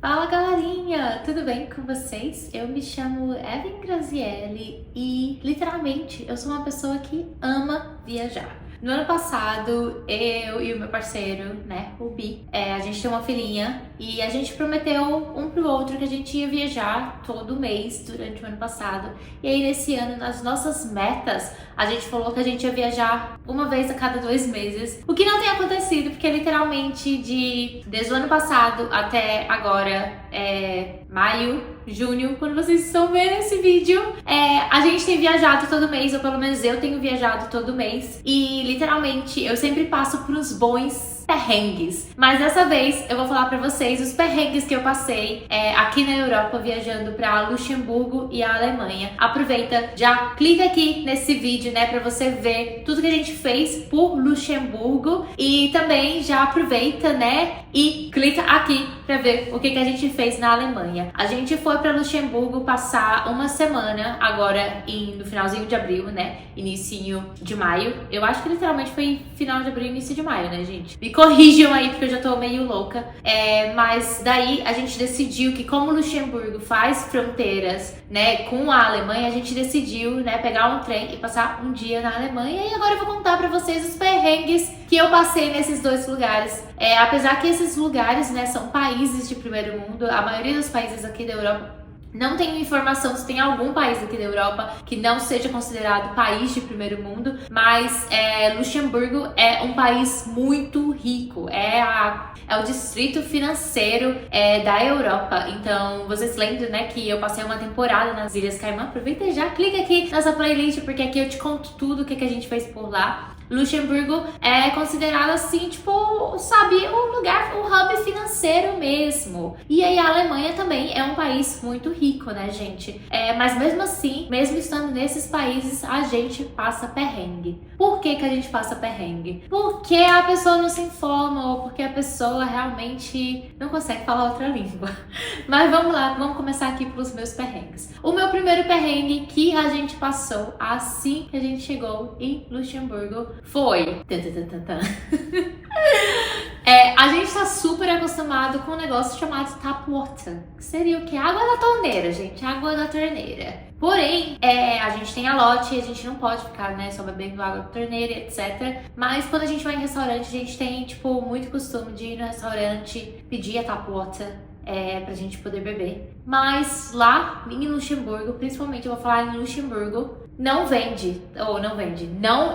Fala galerinha, tudo bem com vocês? Eu me chamo Evan Grazielli e literalmente eu sou uma pessoa que ama viajar. No ano passado, eu e o meu parceiro, né, o Bi, a gente tem uma filhinha e a gente prometeu um pro outro que a gente ia viajar todo mês durante o ano passado. E aí nesse ano, nas nossas metas, a gente falou que a gente ia viajar uma vez a cada 2 meses. O que não tem acontecido, porque literalmente desde o ano passado até agora, maio, junho, quando vocês estão vendo esse vídeo, a gente tem viajado todo mês, ou pelo menos eu tenho viajado todo mês. E literalmente eu sempre passo por uns bons perrengues. Mas dessa vez eu vou falar pra vocês os perrengues que eu passei aqui na Europa viajando pra Luxemburgo e a Alemanha. Aproveita, já clica aqui nesse vídeo, né, pra você ver tudo que a gente fez por Luxemburgo e também já aproveita, né, e clica aqui pra ver o que a gente fez na Alemanha. A gente foi pra Luxemburgo passar uma semana agora no finalzinho de abril, né, início de maio. Eu acho que literalmente foi final de abril, início de maio, né, gente? Me corrijam aí porque eu já tô meio louca. Mas daí a gente decidiu que como Luxemburgo faz fronteiras, né, com a Alemanha, a gente decidiu, né, pegar um trem e passar um dia na Alemanha. E agora eu vou contar pra vocês os perrengues que eu passei nesses dois lugares. Apesar que esses lugares, né, são países de primeiro mundo, a maioria dos países aqui da Europa. Não tenho informação se tem algum país aqui da Europa que não seja considerado país de primeiro mundo, mas Luxemburgo é um país muito rico, é o distrito financeiro da Europa. Então, vocês lembram, né, que eu passei uma temporada nas Ilhas Caimã? Aproveita e já clica aqui nessa playlist, porque aqui eu te conto tudo o que a gente fez por lá. Luxemburgo é considerado assim, tipo, sabe, o lugar, o hub financeiro mesmo. E aí a Alemanha também é um país muito rico, né, gente? Mas mesmo assim, mesmo estando nesses países, a gente passa perrengue. Por que a gente passa perrengue? Porque a pessoa não se informa ou porque a pessoa realmente não consegue falar outra língua. Mas vamos lá, vamos começar aqui pelos meus perrengues. O meu primeiro perrengue que a gente passou assim que a gente chegou em Luxemburgo foi... a gente tá super acostumado com um negócio chamado tap water, que seria o que? Água da torneira, gente, água da torneira. Porém, a gente tem a lote e a gente não pode ficar, né, só bebendo água da torneira, etc. Mas quando a gente vai em restaurante, a gente tem, tipo, muito costume de ir no restaurante, pedir a tap water, pra gente poder beber. Mas lá em Luxemburgo, principalmente eu vou falar em Luxemburgo, não,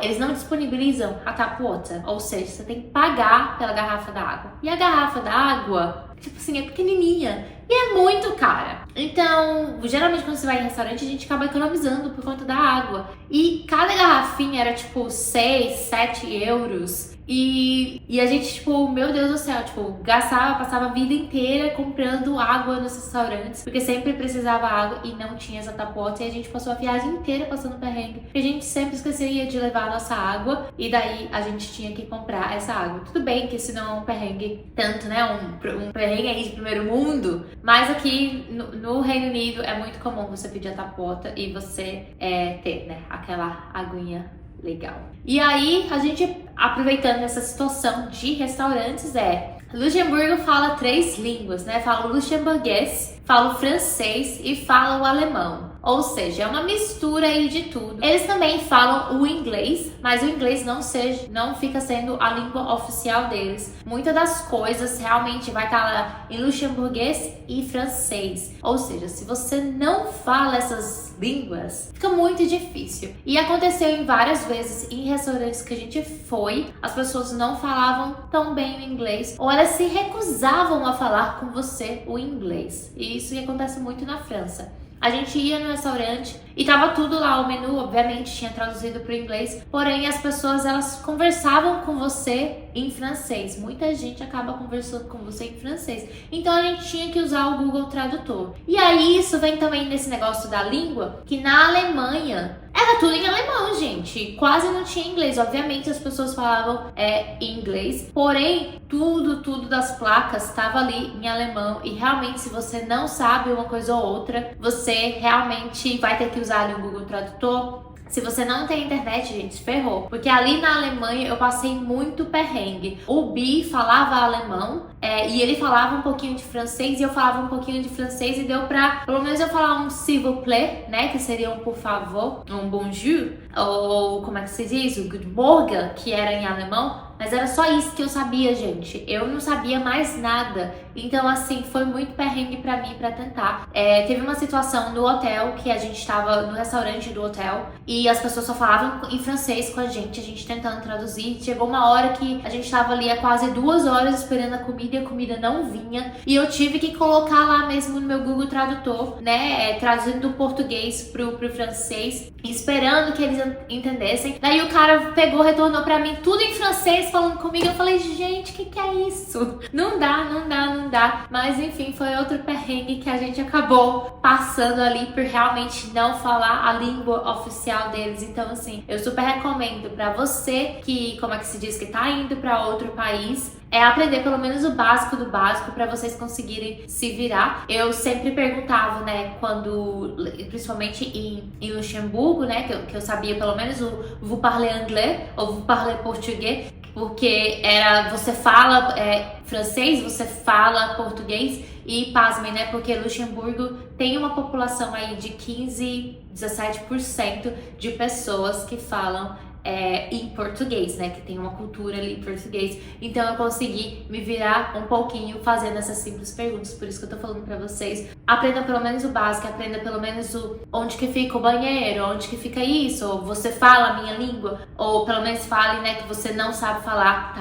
eles não disponibilizam a tap water, ou seja, você tem que pagar pela garrafa d'água. E a garrafa d'água, tipo assim, é pequenininha e é muito cara. Então, geralmente quando você vai em restaurante, a gente acaba economizando por conta da água. E cada garrafinha era tipo 6, 7 euros. E a gente, tipo, meu Deus do céu, tipo, passava a vida inteira comprando água nos restaurantes, porque sempre precisava água e não tinha essa tap water, e a gente passou a viagem inteira passando perrengue, porque a gente sempre esquecia de levar a nossa água, e daí a gente tinha que comprar essa água. Tudo bem que esse não é um perrengue tanto, né, um perrengue aí de primeiro mundo, mas aqui no Reino Unido é muito comum você pedir a tap water e você ter, né, aquela aguinha legal. E aí, a gente, aproveitando essa situação de restaurantes, Luxemburgo fala 3 línguas, né? Fala o luxemburguês, fala o francês e fala o alemão. Ou seja, é uma mistura aí de tudo. Eles também falam o inglês, mas o inglês não fica sendo a língua oficial deles. Muitas das coisas realmente vai estar lá em luxemburguês e francês. Ou seja, se você não fala essas línguas, fica muito difícil. E aconteceu em várias vezes em restaurantes que a gente foi, as pessoas não falavam tão bem o inglês, ou elas se recusavam a falar com você o inglês. E isso acontece muito na França. A gente ia no restaurante e tava tudo lá, o menu obviamente tinha traduzido para o inglês, porém as pessoas elas conversavam com você em francês. Muita gente acaba conversando com você em francês. Então a gente tinha que usar o Google Tradutor. E aí isso vem também nesse negócio da língua, que na Alemanha era tudo em alemão, gente. Quase não tinha inglês. Obviamente as pessoas falavam inglês, porém tudo das placas estava ali em alemão. E realmente, se você não sabe uma coisa ou outra, você realmente vai ter que usar ali o Google Tradutor. Se você não tem internet, gente, ferrou. Porque ali na Alemanha eu passei muito perrengue. O Bi falava alemão, e ele falava um pouquinho de francês e eu falava um pouquinho de francês e deu pra, pelo menos eu falar um s'il vous plaît, né, que seria um por favor, um bonjour, ou como é que se diz, o Guten Morgen, que era em alemão. Mas era só isso que eu sabia, gente. Eu não sabia mais nada. Então, assim, foi muito perrengue pra mim pra tentar. Teve uma situação no hotel, que a gente tava no restaurante do hotel, e as pessoas só falavam em francês com a gente tentando traduzir. Chegou uma hora que a gente tava ali há quase 2 horas esperando a comida, e a comida não vinha. E eu tive que colocar lá mesmo no meu Google Tradutor, né, traduzindo do português pro francês, esperando que eles entendessem. Daí o cara pegou, retornou pra mim tudo em francês, falando comigo. Eu falei, gente, o que é isso? Não dá. Mas enfim, foi outro perrengue que a gente acabou passando ali por realmente não falar a língua oficial deles. Então, assim, eu super recomendo pra você que, como é que se diz, que tá indo pra outro país, aprender pelo menos o básico do básico pra vocês conseguirem se virar. Eu sempre perguntava, né, quando, principalmente em Luxemburgo, né, que eu sabia pelo menos o vous parlez anglais ou vous parlez português, porque você fala francês, você fala português e pasmem, né, porque Luxemburgo tem uma população aí de 17% de pessoas que falam em português, né, que tem uma cultura ali em português. Então eu consegui me virar um pouquinho fazendo essas simples perguntas, por isso que eu tô falando pra vocês. Aprenda pelo menos o básico, aprenda pelo menos onde que fica o banheiro, onde que fica isso, ou você fala a minha língua, ou pelo menos fale, né, que você não sabe falar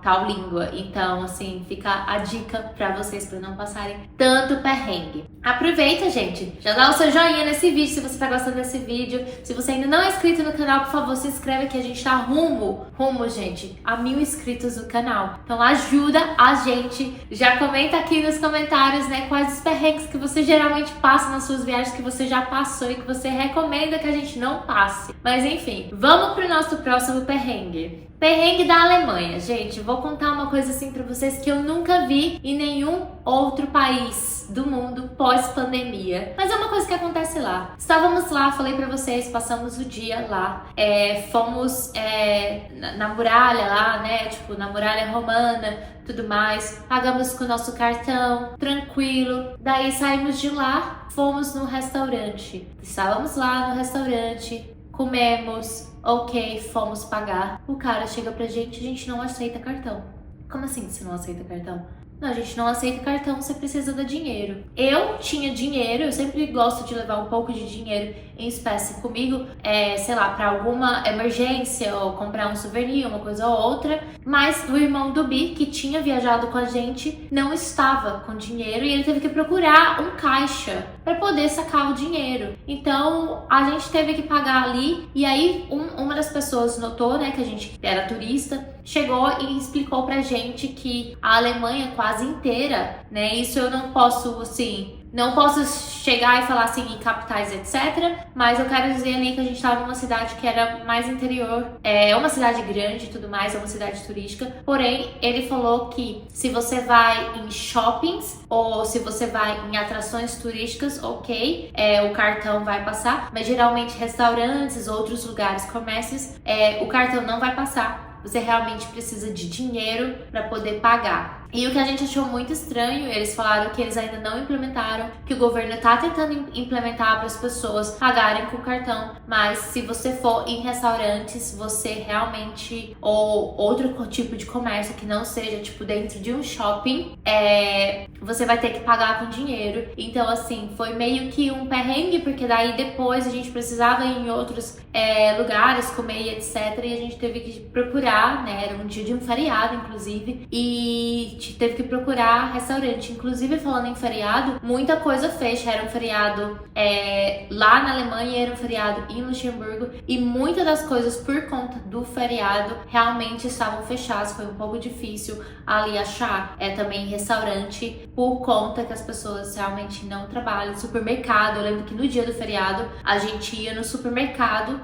tal língua. Então, assim, fica a dica pra vocês, pra não passarem tanto perrengue. Aproveita, gente, já dá o seu joinha nesse vídeo se você tá gostando desse vídeo. Se você ainda não é inscrito no canal, por favor, se inscreve que a gente tá rumo, gente, a 1000 inscritos no canal. Então ajuda a gente. Já comenta aqui nos comentários, né, quais os perrengues que você geralmente passa nas suas viagens, que você já passou e que você recomenda que a gente não passe. Mas enfim, vamos pro nosso próximo perrengue. Perrengue da Alemanha, gente. Vou contar uma coisa assim pra vocês que eu nunca vi em nenhum outro país do mundo pós-pandemia. Mas é uma coisa que acontece lá. Estávamos lá, falei pra vocês, passamos o dia lá. Fomos na muralha lá, né? Tipo, na muralha romana, tudo mais. Pagamos com o nosso cartão, tranquilo. Daí saímos de lá, fomos no restaurante. Estávamos lá no restaurante, comemos. Ok, fomos pagar. O cara chega pra gente, a gente não aceita cartão. Como assim você não aceita cartão? Não, a gente não aceita cartão, você precisa de dinheiro. Eu tinha dinheiro, eu sempre gosto de levar um pouco de dinheiro em espécie comigo, sei lá, pra alguma emergência ou comprar um souvenir, uma coisa ou outra. Mas o irmão do Bi, que tinha viajado com a gente, não estava com dinheiro e ele teve que procurar um caixa para poder sacar o dinheiro. Então a gente teve que pagar ali. E aí uma das pessoas notou, né, que a gente era turista, chegou e explicou pra gente que a Alemanha quase inteira, né, isso eu não posso, assim, não posso chegar e falar assim em capitais, etc. Mas eu quero dizer ali que a gente estava numa cidade que era mais interior. É uma cidade grande e tudo mais, é uma cidade turística. Porém, ele falou que se você vai em shoppings ou se você vai em atrações turísticas, ok, o cartão vai passar. Mas geralmente restaurantes, outros lugares, comércios, o cartão não vai passar. Você realmente precisa de dinheiro para poder pagar. E o que a gente achou muito estranho, eles falaram que eles ainda não implementaram, que o governo está tentando implementar para as pessoas pagarem com cartão, mas se você for em restaurantes, você realmente, ou outro tipo de comércio que não seja tipo dentro de um shopping, você vai ter que pagar com dinheiro. Então assim, foi meio que um perrengue, porque daí depois a gente precisava ir em outros lugares comer e etc, e a gente teve que procurar, né, era um dia de um feriado inclusive, e teve que procurar restaurante. Inclusive, falando em feriado, muita coisa fecha. Era um feriado lá na Alemanha, era um feriado em Luxemburgo, e muitas das coisas por conta do feriado realmente estavam fechadas. Foi um pouco difícil ali achar também restaurante por conta que as pessoas realmente não trabalham. Supermercado, eu lembro que no dia do feriado a gente ia no supermercado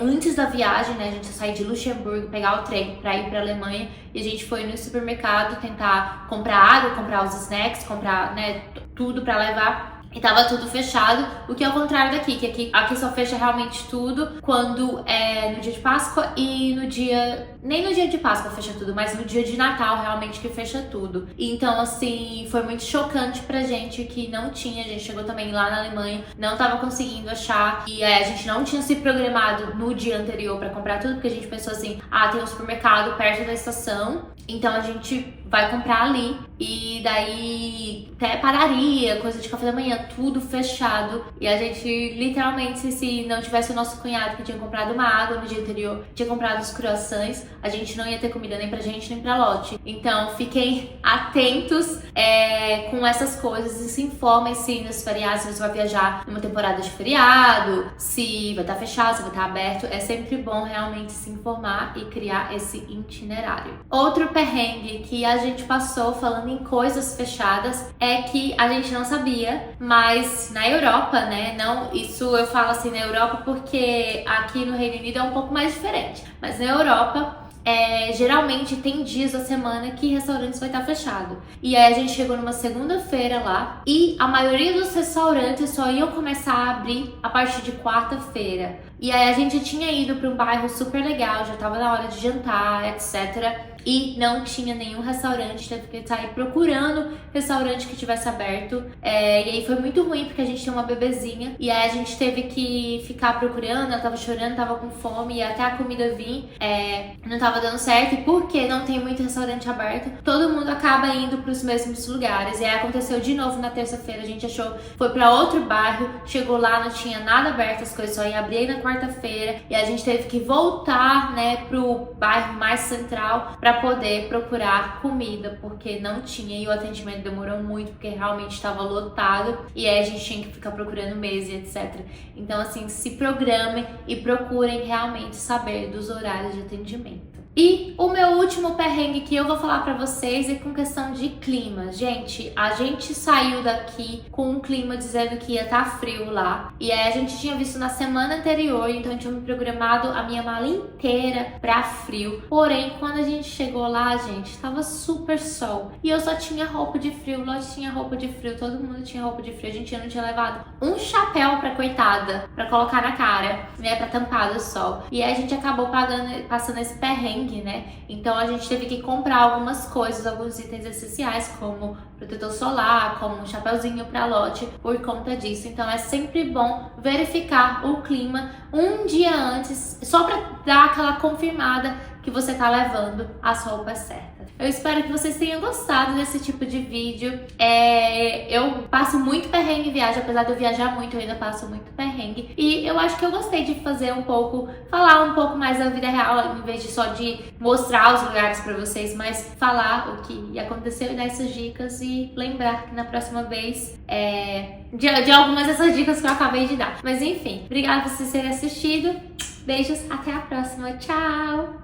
antes da viagem, né? A gente ia sair de Luxemburgo, pegar o trem pra ir pra Alemanha, e a gente foi no supermercado tentar comprar água, comprar os snacks, comprar, né, tudo pra levar. e tava tudo fechado, o que é o contrário daqui, que aqui só fecha realmente tudo quando é no dia de Páscoa e no dia... Nem no dia de Páscoa fecha tudo, mas no dia de Natal realmente que fecha tudo. Então, assim, foi muito chocante pra gente que não tinha. A gente chegou também lá na Alemanha, não tava conseguindo achar. E a gente não tinha se programado no dia anterior pra comprar tudo, porque a gente pensou assim, tem um supermercado perto da estação, então a gente vai comprar ali. E daí até padaria, coisa de café da manhã, tudo fechado. E a gente literalmente, se não tivesse o nosso cunhado que tinha comprado uma água no dia anterior, tinha comprado os croissants, a gente não ia ter comida nem pra gente nem pra Lotte. Então fiquem atentos com essas coisas e se informem se nos feriados, se você vai viajar numa temporada de feriado, se vai estar fechado, se vai estar aberto. É sempre bom realmente se informar e criar esse itinerário. Outro perrengue que a gente passou falando em coisas fechadas é que a gente não sabia, mas na Europa, né, não, isso eu falo assim na Europa porque aqui no Reino Unido é um pouco mais diferente, mas na Europa geralmente tem dias da semana que restaurantes vai estar fechado. E aí a gente chegou numa segunda-feira lá e a maioria dos restaurantes só iam começar a abrir a partir de quarta-feira. E aí a gente tinha ido para um bairro super legal, já tava na hora de jantar, etc. E não tinha nenhum restaurante, teve que sair procurando restaurante que tivesse aberto. E aí foi muito ruim, porque a gente tem uma bebezinha. E aí a gente teve que ficar procurando, ela tava chorando, tava com fome. E até a comida vir, não tava dando certo. E porque não tem muito restaurante aberto, todo mundo acaba indo pros mesmos lugares. E aí aconteceu de novo na terça-feira, a gente achou, foi pra outro bairro, chegou lá, não tinha nada aberto, as coisas só iam abrir na quarta-feira. E a gente teve que voltar, né, pro bairro mais central pra poder procurar comida, porque não tinha e o atendimento demorou muito, porque realmente estava lotado e aí a gente tinha que ficar procurando mesa e etc. Então, assim, se programem e procurem realmente saber dos horários de atendimento. E o meu último perrengue que eu vou falar pra vocês é com questão de clima. Gente, a gente saiu daqui com um clima dizendo que ia estar frio lá. E aí a gente tinha visto na semana anterior, então eu tinha me programado a minha mala inteira pra frio. Porém, quando a gente chegou lá, gente, tava super sol. E eu só tinha roupa de frio, Lotte tinha roupa de frio, todo mundo tinha roupa de frio. A gente não tinha levado um chapéu pra coitada, pra colocar na cara, né, pra tampar do sol. E aí a gente acabou passando esse perrengue, né? Então a gente teve que comprar algumas coisas, alguns itens essenciais, como protetor solar, como um chapéuzinho pra Lotte, por conta disso. Então é sempre bom verificar o clima um dia antes, só pra dar aquela confirmada que você tá levando as roupas certas. Eu espero que vocês tenham gostado desse tipo de vídeo. Eu passo muito perrengue em viagem, apesar de eu viajar muito, eu ainda passo muito perrengue. E eu acho que eu gostei de fazer falar um pouco mais da vida real, em vez de só de mostrar os lugares pra vocês, mas falar o que aconteceu e dar essas dicas e lembrar que na próxima vez de algumas dessas dicas que eu acabei de dar. Mas enfim, obrigada por vocês terem assistido. Beijos, até a próxima. Tchau!